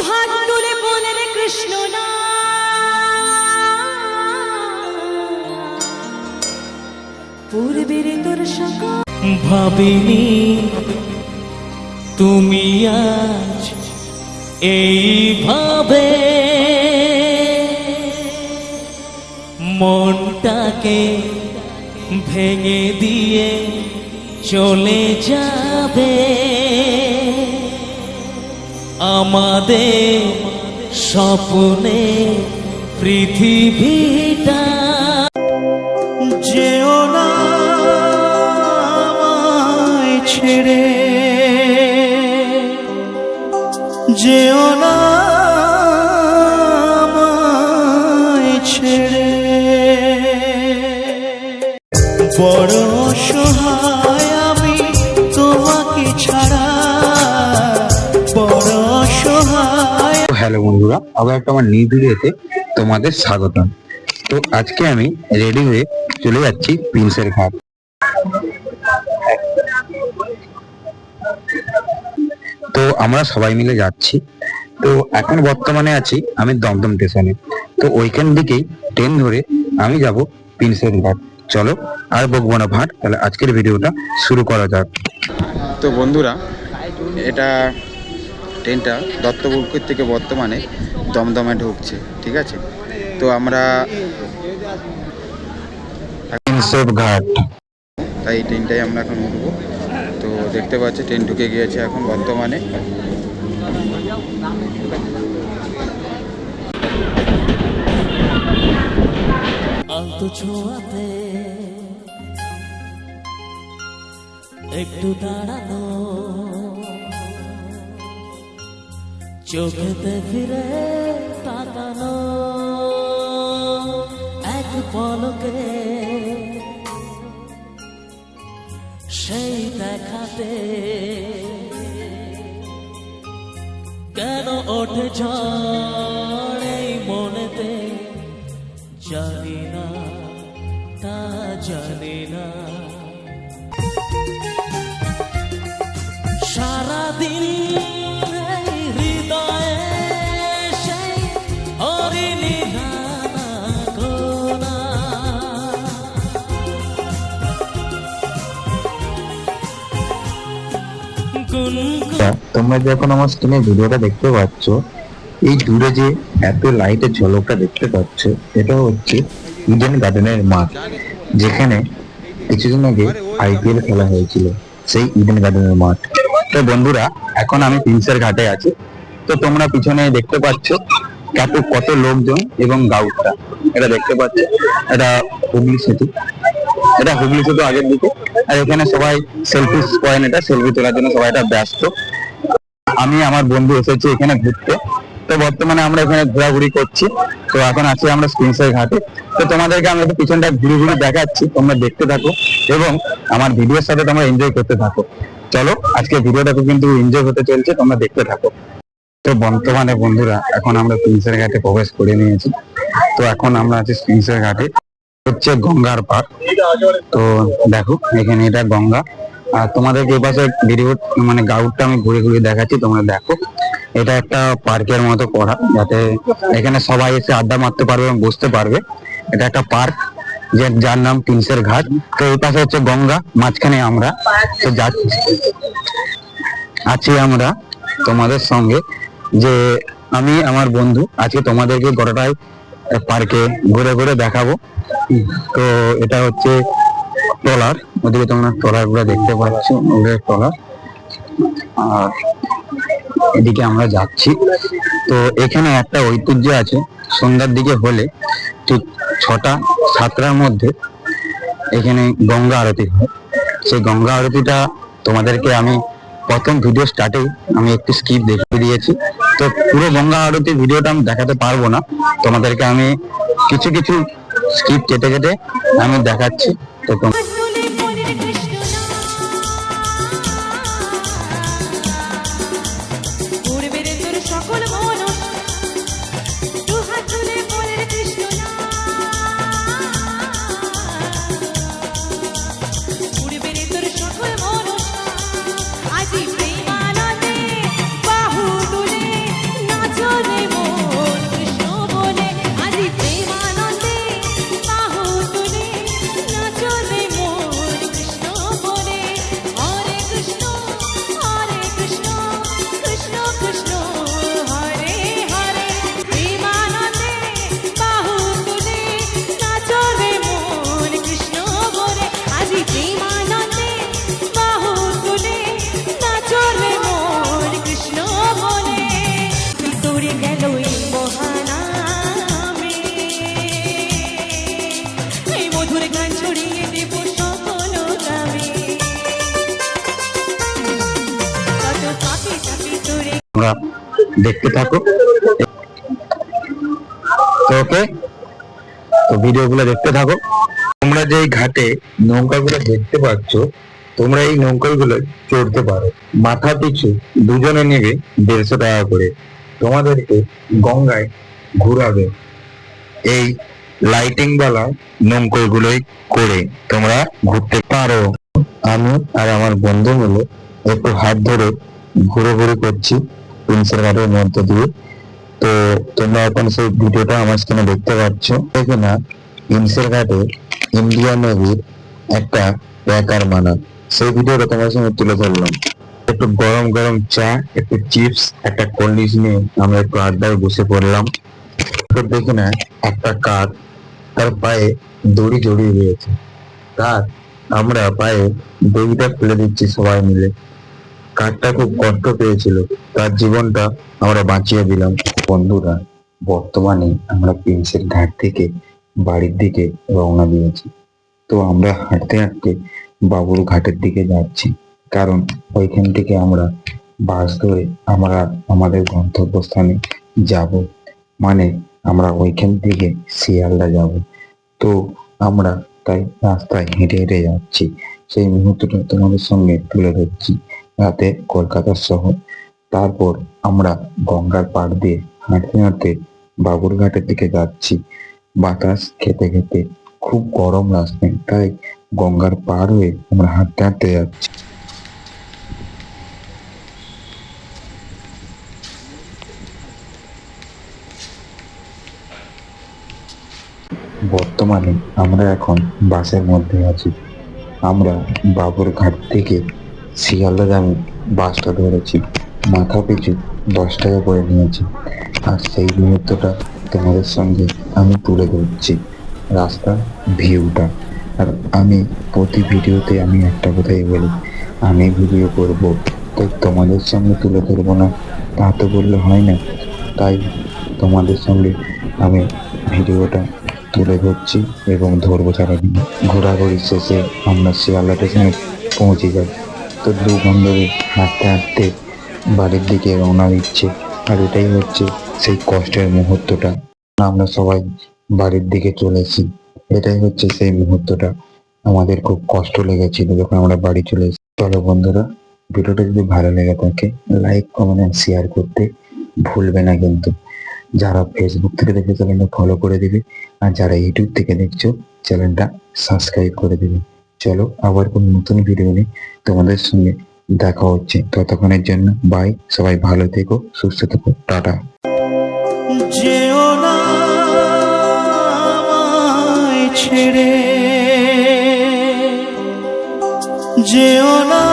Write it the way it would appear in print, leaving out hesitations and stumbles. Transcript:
দুহাত তুলে বলে রে কৃষ্ণ না, পূর্বের তোর সকল ভাবিনি তুমি আজ এইভাবে মনটাকে ভেঙে দিয়ে চলে যাবে। আমাদের স্বপ্নে পৃথিবীটা যেও না আমায় ছেড়ে, যেও না আমায় ছেড়ে। বড় অসহায় আমি তোমাকে ছাড়া, বড় অসহায়। হ্যালো বন্ধুরা, আবার একটা আমার নিউ ভিডিওতে তোমাদের স্বাগতম। তো আজকে আমি রেডি হয়ে চলে যাচ্ছি প্রিন্সের ঘাট। তো আমরা সবাই মিলে যাচ্ছি। তো এখন বর্তমানে আছি আমি দমদম স্টেশনে। তো ওইখান দিকেই ট্রেন ধরে আমি যাব প্রিন্সের ঘাট। চলো আর বকবো না ভাট, তাহলে আজকের ভিডিওটা শুরু করা যাক। তো বন্ধুরা, এটা ট্রেনটা দত্তপুকুর থেকে বর্তমানে দমদমে ঢুকছে, ঠিক আছে? তো আমরা প্রিন্সের ঘাট, তাই ট্রেনটাই আমরা এখন উঠবো। তো দেখতে পাচ্ছি ট্রেন ঢুকে গিয়েছে এখন বর্তমানে। আলতো ছোঁয়াতে একটু দাঁড়ানো, চোখেতে ফিরে তাকানো, এক পলকে সেই দেখাতে কেন ওঠে ঝড় এই মনেতে, জানি না তা জানি না। সারাদিন এই হৃদয়ে সেই হরিণী নানা গোনা। তোমরা যে এখন আমার স্ক্রিনে ভিডিওটা দেখতে পাচ্ছ, এই দূরে যে এত লাইটের ঝলকটা দেখতে পাচ্ছ, এটা হচ্ছে ইডেন গার্ডেনের মাঠ, যেখানে কিছুদিন আগে IPL খেলা হয়েছিল, সেই ইডেন গার্ডেনের মাঠ। তো বন্ধুরা, এখন আমি প্রিন্সের ঘাটে আছি। তো তোমরা পিছনে দেখতে পাচ্ছ কত লোকজন এবং গাউটটা, এটা দেখতে পাচ্ছ, এটা হুগলি সেতু, এটা হুগলি সেতু আগের দিকে। আর এখানে সবাই সেলফি পয়েন্ট, এটা সেলফি তোলার জন্য সবাই এটা ব্যস্ত। আমি আমার বন্ধু এসেছি এখানে ঘুরতে। তো বর্তমানে আমরা এখানে ঘোরাঘুরি করছি। তো এখন আছি আমরা প্রিন্সের ঘাটে। তো তোমাদেরকে আমি একটু পিছনটা ঘুরে ঘুরে দেখাচ্ছি, তোমরা দেখতে থাকো এবং আমার ভিডিওর সাথে তোমরা এনজয় করতে থাকো। চলো, আজকে ভিডিওটাকে কিন্তু এনজয় হতে চলছে, তোমরা দেখতে থাকো। তো বর্তমানে বন্ধুরা, এখন আমরা প্রিন্সের ঘাটে প্রবেশ করে নিয়েছি। তো এখন আমরা আছি প্রিন্সের ঘাটে, হচ্ছে গঙ্গার পাড়। তো দেখো এখানে এটা গঙ্গা। আর তোমাদেরকে এই পাশে ভিডিও মানে গাউটটা আমি ঘুরে ঘুরে দেখাচ্ছি, তোমরা দেখো। এটা একটা পার্কের মতো করা, যাতে এখানে সবাই এসে আড্ডা মারতে পারবে এবং বসতে পারবে। এটা একটা পার্ক যার নাম প্রিন্সের ঘাট। তো এই পাশে হচ্ছে গঙ্গা, মাঝখানে আমরা তো আছি আমরা তোমাদের সঙ্গে, যে আমি আমার বন্ধু আজকে তোমাদেরকে গোটাটাই পার্কে ঘুরে ঘুরে দেখাবো। তো এটা হচ্ছে ট্রলার, ওদিকে তোমরা ট্রলার গুলো দেখতে পাচ্ছ, ওদের ট্রলার। আর এদিকে আমরা যাচ্ছি। তো এখানে একটা ঐতিহ্য আছে, সন্ধ্যার দিকে হলে ঠিক 6টা 7টার মধ্যে এখানে গঙ্গা আরতি হয়। সেই গঙ্গা আরতিটা তোমাদেরকে আমি প্রথম ভিডিও স্টার্টেই আমি একটু স্কিপ দেখিয়ে দিয়েছি। তো পুরো গঙ্গা আরতি ভিডিওটা আমি দেখাতে পারবো না, তোমাদেরকে আমি কিছু কিছু স্কিপ কেটে কেটে আমি দেখাচ্ছি। তো আজি প্রেমানন্দে বাহু তুলে নাচো দেখতে থাকো। তো ওকে, তো ভিডিওগুলো দেখতে থাকো। তোমরা যে এই ঘাটে নৌকাগুলো দেখতে পাচ্ছ, তোমরা এই নৌকাগুলো চড়তে পারো। মাথা পিছু দুজনে নেবে 150 টাকা করে। তোমাদেরকে গঙ্গায় ঘুরাবে এই লাইটিং বালা নৌকোগুলোই করে তোমরা ঘুরতে পারো। আমি আর আমার বন্ধু মিলে একটু হাত ধরে ঘুরে করছি প্রিন্সের ঘাটের মধ্যে দিয়ে। তো তোমরা এখন সেই ভিডিওটা আমার স্ক্রিনে দেখতে পাচ্ছ। দেখে না, প্রিন্সের ঘাটে ইন্ডিয়ান নেভির একটা প্যাকার মানা, সেই ভিডিওটা তোমার সঙ্গে তুলে ধরলাম। একটু গরম গরম চা, একটু চিপস, একটা কোল্ড ড্রিঙ্কস নিয়ে আমরা একটু আড্ডায় বসে পড়লাম। তো দেখে না, একটা কাক তার পায়ে দড়ি জড়িয়ে রয়েছে। তার আমরা পায়ে দড়িটা খুলে দিচ্ছি সবাই মিলে। কাকটা খুব কষ্ট পেয়েছিল, তার জীবনটা আমরা বাঁচিয়ে দিলাম। বন্ধুরা, বর্তমানে আমরা প্রিন্সের ঘাট থেকে বাড়ির দিকে রওনা দিয়েছি। তো আমরা হাঁটতে হাঁটতে বাবুর ঘাটের দিকে যাচ্ছি, কারণ ওইখান থেকে আমরা বাস ধরে আমরা আমাদের গন্তব্যস্থানে যাব। মানে আমরা ওইখান থেকে শিয়ালদা যাব। তো আমরা তাই রাস্তায় হেঁটে হেঁটে যাচ্ছি। সেই মুহূর্তটা তোমাদের সঙ্গে তুলে ধরছি। রাতে কলকাতার শহর, তারপর আমরা গঙ্গার পাড় দিয়ে হাঁটতে হাঁটতে বাবুরঘাটের দিকে যাচ্ছি। বাতাস খেতে খেতে, খুব গরম রাস্তায়, তাই গঙ্গার পাড় হয়ে আমরা হাঁটতে হাঁটতে যাচ্ছি। বর্তমানে আমরা এখন বাসের মধ্যে আছি। আমরা বাবুরঘাট থেকে শিয়ালদাগামী বাসটা ধরেছি। মাথা পিছু 10 টাকা করে নিয়েছি। আর সেই মুহূর্তটা তোমাদের সঙ্গে আমি তুলে ধরছি, রাস্তার ভিউটা। আর আমি প্রতি ভিডিওতে আমি একটা কথাই বলি, আমি ভিডিও করব, তাই তোমাদের সঙ্গে তুলে ধরবো না তা তো বললে হয় না। তাই তোমাদের সঙ্গে আমি ভিডিওটা তুলে ধরছি এবং ধরবো সারাদিন। ঘোরাঘুরি শেষে আমরা শিয়ালদা স্টেশনে পৌঁছে যাই। তো দু বান্ধবী হাঁটতে হাঁটতে বাড়ির দিকে রওনা দিচ্ছে। আর এটাই হচ্ছে সেই কষ্টের মুহূর্তটা। আমরা সবাই বাড়ির দিকে চলেছি। এটাই হচ্ছে সেই মুহূর্তটা। আমাদের খুব কষ্ট লেগেছিল যখন আমরা বাড়ি চলে এসেছি। চলো বন্ধুরা, ভিডিওটা যদি ভালো লেগে থাকে লাইক, কমেন্ট, শেয়ার করতে ভুলবে না কিন্তু। যারা ফেসবুক থেকে দেখে চ্যানেলটা ফলো করে দিবে, আর যারা ইউটিউব থেকে দেখছো চ্যানেলটা সাবস্ক্রাইব করে দিবে। চলো, আবার কোন নতুন ভিডিও নিয়ে তোমাদের সঙ্গে দেখা হচ্ছে। ততক্ষণের জন্য বাই। সবাই ভালো থেকো, সুস্থ থেকো, টাটা। যেও না আমায় ছেড়ে, যেও না